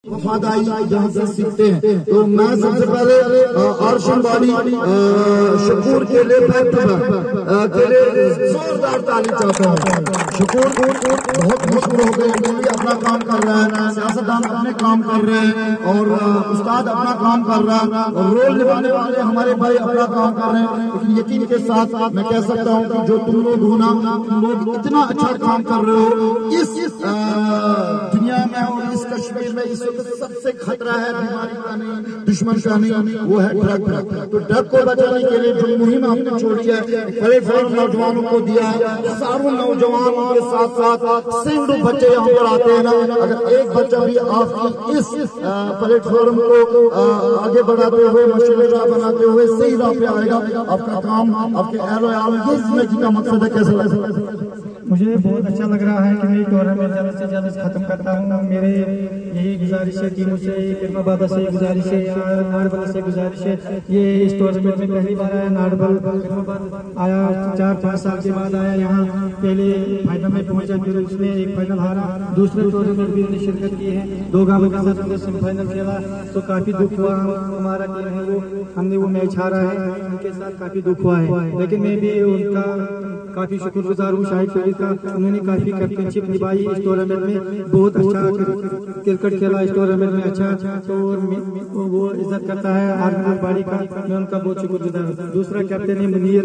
وفاداری جہاں سے سیکھتے ہیں. تو میں سب سے پہلے آرشن بالی شکور کے لیے زوردار تعلیم چاہتا ہوں. شکور بہت مشکور ہو گئے, مولوی اپنا کام کر رہا ہے, سیاستدان اپنے کام کر رہے ہیں, اور استاد اپنا کام کر رہا ہے, رول نبھانے والے ہمارے بھائی اپنا کام کر رہے ہیں. لیکن یقین کے ساتھ میں کہہ سکتا ہوں کہ جو تم لوگ ہونا, تم لوگ اتنا اچھا کام کر رہے ہو. اس دنیا میں اور اس کشمیر میں اس وقت سب سے خطرہ ہے بیماری کا نہیں, دشمن کا نہیں, وہ ہے ڈرگ. تو ڈرگ کو بچانے کے لیے جو مہم آپ نے چھوڑی ہے, پلیٹ فارم نوجوانوں کو دیا ہے. ہزاروں نوجوانوں کے ساتھ ساتھ سینکڑوں بچے یہاں پر آتے ہیں نا. اگر ایک بچہ بھی آپ کی اس پلیٹ فارم کو آگے بڑھاتے ہوئے, مشورے راہ بناتے ہوئے صحیح راہ پہ آئے گا, آپ کا کام, آپ کے اہل و عیال, یہ زندگی کا مقصد ہے. کیسے لگا؟ مجھے بہت اچھا لگ رہا ہے کہ میں ٹورنامنٹ جلد سے جلد ختم کرتا ہوں. میرے یہی گزارش ہے ٹیموں سے, کرمابادہ سے گزارش ہے, ناڑبل سے گزارش ہے. یہ اس ٹورنامنٹ میں پہلی بار آیا, ناڑبل کرماباد آیا 4-5 سال کے بعد آیا یہاں. پہلے فائنل میں پہنچا, پھر اس نے ایک فائنل ہارا. دوسرے ٹورنامنٹ بھی نے شرکت کی ہے, 2 گاؤں کے ساتھ سیمی فائنل کھیلا. تو کافی دکھ ہوا, ہمارا ٹیم ہے وہ, ہم نے وہ میچ ہارا ہے, ان کے ساتھ کافی دکھ ہوا ہے. لیکن میں بھی ان کا کافی شکر گزار ہوں, شاہد فرید کا. انہوں نے کافی کیپٹن شپ نبھائی اس ٹورنامنٹ میں, بہت اچھا کرکٹ کھیلا اس ٹورنامنٹ میں اچھا. تو وہ عزت کرتا ہے آرگنائزر باڈی کا, میں ان کا بہت شکر گزار ہوں. دوسرا کیپٹن ہے منیر.